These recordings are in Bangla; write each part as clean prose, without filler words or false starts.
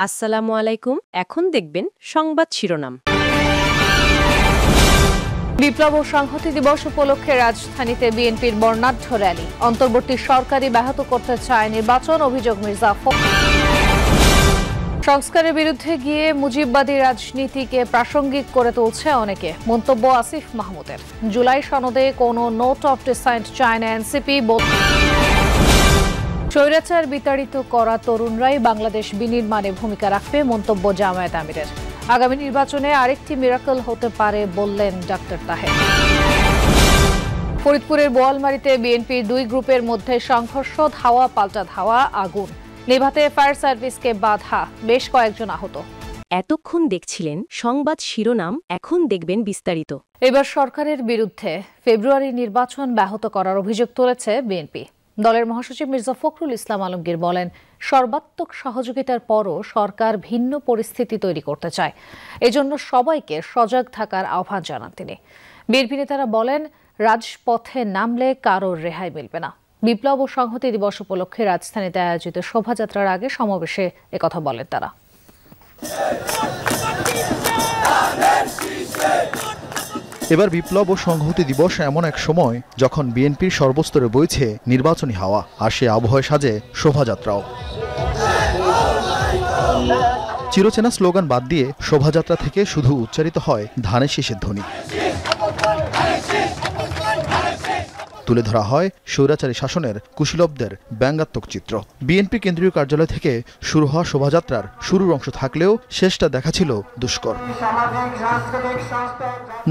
আসসালামু আলাইকুম। এখন দেখবেন সংবাদ শিরোনাম। বিপ্লব ও সংহতি দিবস উপলক্ষে রাজধানীতে বিএনপির বর্ণাঢ্য র্যালি। অন্তর্বর্তী সরকারই ব্যাহত করতে চায় নির্বাচন, অভিযোগ মির্জা ফখরুল। সংস্কারের বিরুদ্ধে গিয়ে মুজিববাদী রাজনীতিকে প্রাসঙ্গিক করে তুলছে অনেকে, মন্তব্য আসিফ মাহমুদের। জুলাই সনদে কোনো নোট অফ ডিসাইন্ট চায় না এনসিপি। স্বৈরাচার বিতাড়িত করা তরুণরাই বাংলাদেশ বিনির্মাণে ভূমিকা রাখবে, মন্তব্য জামায়াত আমিরের। আগামী নির্বাচনে আরেকটি মিরাকল হতে পারে বললেন ডক্টর তাহের। ফরিদপুরের বোয়ালমারীতে বিএনপির দুই গ্রুপের মধ্যে সংঘর্ষ, ধাওয়া পাল্টা ধাওয়া, আগুন নেভাতে ফায়ার সার্ভিসকে বাধা, বেশ কয়েকজন আহত। এতক্ষণ দেখছিলেন সংবাদ শিরোনাম, এখন দেখবেন বিস্তারিত। এবার সরকারের বিরুদ্ধে ফেব্রুয়ারি নির্বাচন ব্যাহত করার অভিযোগ তুলেছে বিএনপি। দলের মহাসচিব মির্জা ফখরুল ইসলাম আলমগীর বলেন, সর্বাত্মক সহযোগিতার পরও সরকার ভিন্ন পরিস্থিতি তৈরি করতে চায়। এজন্য সবাইকে সজাগ থাকার আহ্বান জানান তিনি। বিএনপি নেতারা বলেন, রাজপথে নামলে কারোর রেহাই মিলবে না। বিপ্লব ও সংহতি দিবস উপলক্ষে রাজধানীতে আয়োজিত শোভাযাত্রার আগে সমাবেশে একথা বলেন তারা। এবার বিপ্লব ও সংহতি দিবস এমন এক সময় যখন বিএনপির সর্বস্তরে বইছে নির্বাচনী হাওয়া, আর সে আবহাওয়ায় সাজে শোভাযাত্রাও। চিরচেনা স্লোগান বাদ দিয়ে শোভাযাত্রা থেকে শুধু উচ্চারিত হয় ধানের শীষের ধ্বনি। তুলে ধরা হয় স্বৈরাচারী শাসনের কুশীলবদের ব্যঙ্গাত্মক চিত্র। বিএনপি কেন্দ্রীয় কার্যালয় থেকে শুরু হওয়া শোভাযাত্রার শুরুর অংশ থাকলেও শেষটা দেখা ছিল দুষ্কর।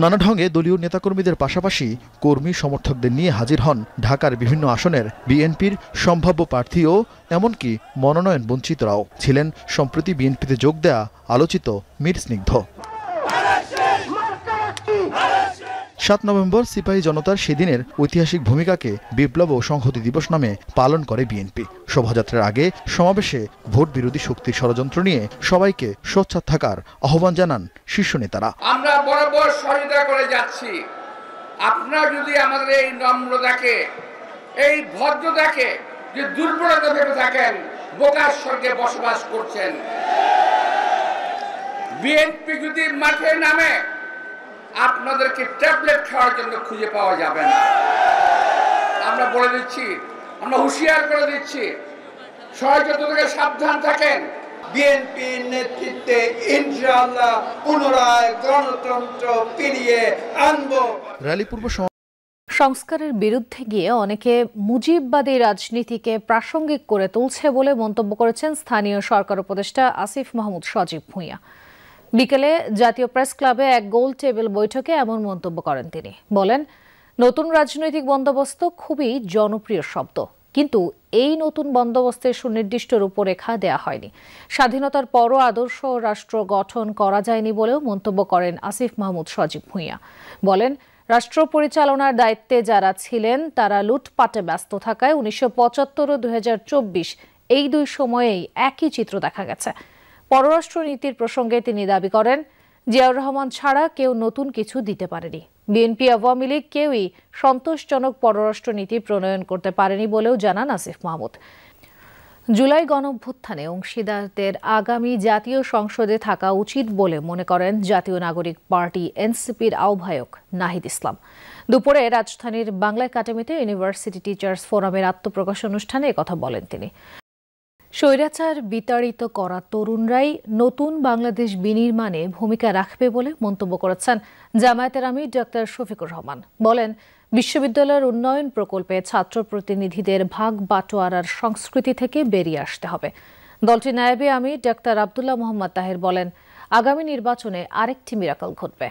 নানা ঢঙ্গে দলীয় নেতাকর্মীদের পাশাপাশি কর্মী সমর্থকদের নিয়ে হাজির হন ঢাকার বিভিন্ন আসনের বিএনপির সম্ভাব্য প্রার্থী ও এমনকি মনোনয়ন বঞ্চিতরাও। ছিলেন সম্প্রতি বিএনপিতে যোগ দেয়া আলোচিত মীর স্নিগ্ধ। ৭ নভেম্বর সিপাহী জনতার সেদিনের ঐতিহাসিক ভূমিকাকে বিপ্লব ও সংহতি দিবস নামে পালন করে বিএনপি। শোভাযাত্রার আগে সমাবেশে ভোট বিরোধী শক্তির ষড়যন্ত্র নিয়ে সবাইকে সোচ্চার থাকার আহ্বান জানান শীর্ষ নেতারা। আমরা বরাবর সহযোগিতা করে যাচ্ছি। আপনারা যদি আমাদের এই নম্রতাকে, এই ভদ্রতাকে যে দুর্বলতা ভেবে থাকেন, বোকার স্বর্গে বসবাস করছেন। বিএনপি যদি মাঠে নামে আপনাদেরকে ট্যাবলেট খাওয়ার জন্য খুঁজে পাওয়া যাবে না। আমরা বলে দিচ্ছি, আমরা হুঁশিয়ার করে দিচ্ছি, সহযোগিতা থেকে সাবধান থাকেন। বিএনপির নেতৃত্বে ইনশাআল্লাহ পুনরায় গণতন্ত্র ফিরিয়ে আনব। র্যালি পূর্ব সংস্কারের বিরুদ্ধে গিয়ে অনেকে মুজিববাদী রাজনীতিকে প্রাসঙ্গিক করে তুলছে বলে মন্তব্য করেছেন স্থানীয় সরকার উপদেষ্টা আসিফ মাহমুদ সজীব ভূঁইয়া। বিকেলে জাতীয় প্রেস ক্লাবে এক গোল টেবিল বৈঠকে এমন মন্তব্য করেন তিনি। বলেন, নতুন রাজনৈতিক বন্দোবস্ত খুবই জনপ্রিয় শব্দ, কিন্তু এই নতুন বন্দোবস্তের সুনির্দিষ্ট রূপরেখা দেয়া হয়নি। স্বাধীনতার পরও আদর্শ রাষ্ট্র গঠন করা যায়নি বলেও মন্তব্য করেন আসিফ মাহমুদ সজীব ভূঁইয়া। বলেন, রাষ্ট্র পরিচালনার দায়িত্বে যারা ছিলেন তারা লুটপাটে ব্যস্ত থাকায় ১৯৭৫ ও ২০২৪ এই দুই সময়েই একই চিত্র দেখা গেছে। পররাষ্ট্র নীতির প্রসঙ্গে তিনি দাবি করেন, জিয়াউর রহমান ছাড়া কেউ নতুন কিছু দিতে পারেনি। বিএনপি আওয়ামী লীগ কেউই সন্তোষজনক পররাষ্ট্র নীতি প্রণয়ন করতে পারেনি বলেও জানান আসিফ মাহমুদ। জুলাই গণঅভ্যুত্থানে অংশীদারদের আগামী জাতীয় সংসদে থাকা উচিত বলে মনে করেন জাতীয় নাগরিক পার্টি এনসিপির আহ্বায়ক নাহিদ ইসলাম। দুপুরে রাজধানীর বাংলা একাডেমিতে ইউনিভার্সিটি টিচার্স ফোরামের আত্মপ্রকাশ অনুষ্ঠানে একথা বলেন তিনি। স্বৈরাচার বিতাড়িত করা তরুণরাই নতুন বাংলাদেশ বিনির্মাণে ভূমিকা রাখবে বলে মন্তব্য করেছেন জামায়াতের আমির ডক্টর শফিকুর রহমান। বলেন, বিশ্ববিদ্যালয়ের উন্নয়ন প্রকল্পে ছাত্র প্রতিনিধিদের ভাগ বাটোয়ারার সংস্কৃতি থেকে বেরিয়ে আসতে হবে। দলটির নায়েবে আমির ডক্টর আব্দুল্লাহ মোহাম্মদ তাহের বলেন, আগামী নির্বাচনে আরেকটি মিরাকল ঘটবে।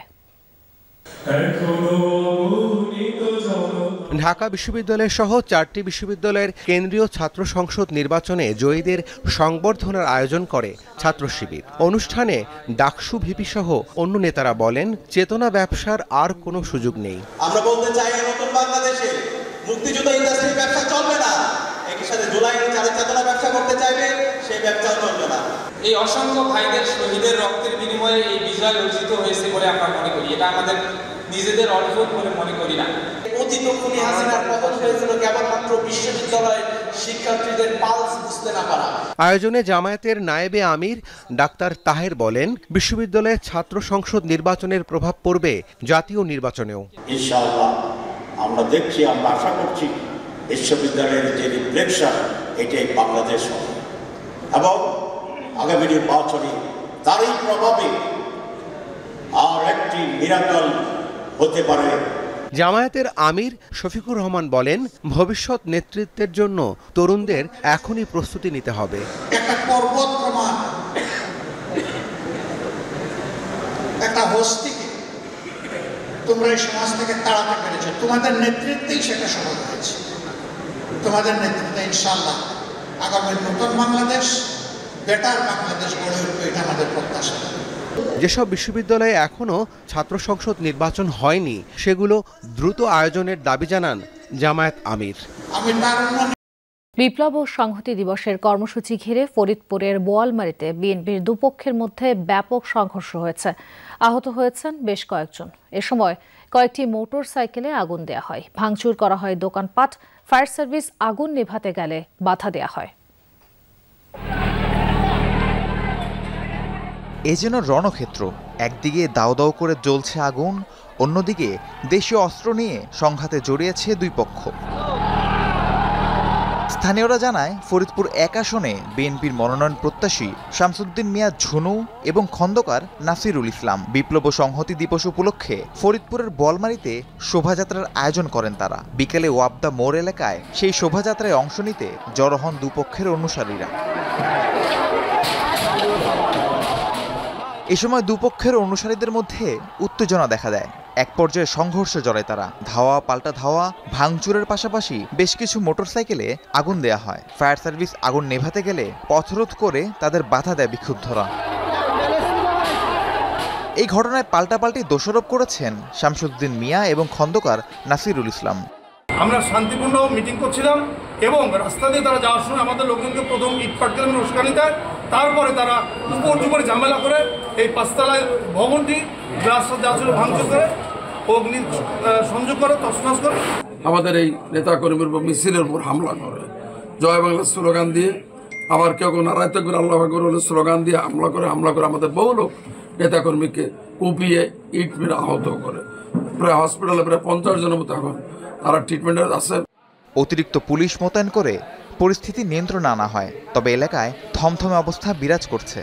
ঢাকা বিশ্ববিদ্যালয় সহ 4টি বিশ্ববিদ্যালয়ের কেন্দ্রীয় ছাত্র সংসদ নির্বাচনে জয়ীদের সংবর্ধনার আয়োজন করে ছাত্র শিবির। অনুষ্ঠানে ডাকসু ভিপি সহ অন্য নেতারা বলেন, চেতনা ব্যবসার আর কোনো সুযোগ নেই। আমরা বলতে চাই, নতুন বাংলাদেশে মুক্তিযুদ্ধ ইন্ডাস্ট্রির ব্যবসা চলবে না। একই সাথে জুলাইয়ের যারা চেতনা ব্যবসা করতে চাইবে সেই ব্যবসা চলবে না। এই অসংখ্য ভাইদের শহীদের রক্তের বিনিময়ে এই বিজয় অর্জিত হয়েছে বলে আমরা মনে করি। এটা আমাদের নিজেদের অর্জন বলে মনে করি না। অতীত খুনি হাসিনার পতন হয়েছিল কেবলমাত্র বিশ্ববিদ্যালয়ের শিক্ষার্থীদের পালস বুঝতে না পারা। আয়োজনে জামায়াতের নায়েবে আমির ডাক্তার তাহের বলেন, বিশ্ববিদ্যালয়ের ছাত্র সংসদ নির্বাচনের প্রভাব পড়বে জাতীয় নির্বাচনেও। ইনশাআল্লাহ আমরা দেখছি, আমরা আশা করছি বিশ্ববিদ্যালয়ের যে রিফ্লেকশন এটাই বাংলাদেশ হবে এবং আগামী নির্বাচনে তারই প্রভাবে আর একটি মিরাকল হতে পারে। জামায়াতের আমির শফিকুর রহমান বলেন, ভবিষ্যৎ নেতৃত্বের জন্য তরুণদের এখনই প্রস্তুতি নিতে হবে। একটা পর্বত প্রমাণ, একটা হস্তিকে তোমরা এই সমাজ থেকে তাড়াতে পেরেছো, তোমাদের নেতৃত্বেই সেটা সফল হয়েছে। তোমাদের নেতৃত্বে ইনশাআল্লাহ আগামী নতুন বাংলাদেশ, বেটার বাংলাদেশ গড়ে উঠবে, এটা আমাদের প্রত্যাশা। যেসব বিশ্ববিদ্যালয়ে এখনও ছাত্র সংসদ নির্বাচন হয়নি সেগুলো দ্রুত আয়োজনের দাবি জানান জামায়াত আমির। বিপ্লব ও সংহতি দিবসের কর্মসূচি ঘিরে ফরিদপুরের বোয়ালমারীতে বিএনপির দুপক্ষের মধ্যে ব্যাপক সংঘর্ষ হয়েছে। আহত হয়েছেন বেশ কয়েকজন। এ সময় কয়েকটি মোটর সাইকেলে আগুন দেয়া হয়, ভাঙচুর করা হয় দোকানপাট। ফায়ার সার্ভিস আগুন নেভাতে গেলে বাধা দেয়া হয়। এ যেন রণক্ষেত্র, একদিকে দাও দাও করে জ্বলছে আগুন, অন্যদিকে দেশীয় অস্ত্র নিয়ে সংঘাতে জড়িয়েছে দুই পক্ষ। স্থানীয়রা জানায়, ফরিদপুর ১ আসনে বিএনপির মনোনয়ন প্রত্যাশী শামসুদ্দিন মিয়া ঝুনু এবং খন্দকার নাসিরুল ইসলাম বিপ্লব ও সংহতি দিবস উপলক্ষে ফরিদপুরের বোয়ালমারীতে শোভাযাত্রার আয়োজন করেন তারা। বিকেলে ওয়াবদা মোড় এলাকায় সেই শোভাযাত্রায় অংশ নিতে জড়ো হন দুপক্ষের অনুসারীরা। এ সময় দুপক্ষের অনুসারীদের মধ্যে উত্তেজনা দেখা দেয়। এক পর্যায়ে সংঘর্ষে জড়ায় তারা। ধাওয়া পাল্টা ধাওয়া, ভাঙচুরের পাশাপাশি বেশ কিছু মোটরসাইকেলে আগুন দেয়া হয়। ফায়ার সার্ভিস আগুন নেভাতে গেলে পথরোধ করে তাদের বাধা দেয় বিক্ষুব্ধরা। এই ঘটনায় পাল্টাপাল্টি দোষারোপ করেছেন শামসুদ্দিন মিয়া এবং খন্দকার নাসিরুল ইসলাম। আমরা শান্তিপূর্ণ মিটিং করছিলাম এবং রাস্তা দিয়ে তারা যাওয়ার সময় আমাদের লোকজনকে প্রথম ইট পাটকেলের উস্কানি দেয়, তারপরে তারা উপর ঝামেলা করে এই ৫ তলায় ভবনটি রাস্তা যা ছিল ভাঙচুর করে, অগ্নি সংযোগ করে, তছনছ করে। আমাদের এই নেতাকর্মীর উপর মিছিলের উপর হামলা করে, জয় বাংলা স্লোগান দিয়ে, আবার কেউ নারায় তকবীর আল্লাহু আকবার বলে স্লোগান দিয়ে হামলা করে আমাদের বহু লোক নেতাকর্মীকে কুপিয়ে ইট মেরে আহত করে। প্রায় হসপিটালে প্রায় ৫০ জনের মতো এখন তারা ট্রিটমেন্টে আছে। অতিরিক্ত পুলিশ মোতায়েন করে পরিস্থিতি নিয়ন্ত্রণে আনা হয়, তবে এলাকায় থমথমে অবস্থা বিরাজ করছে।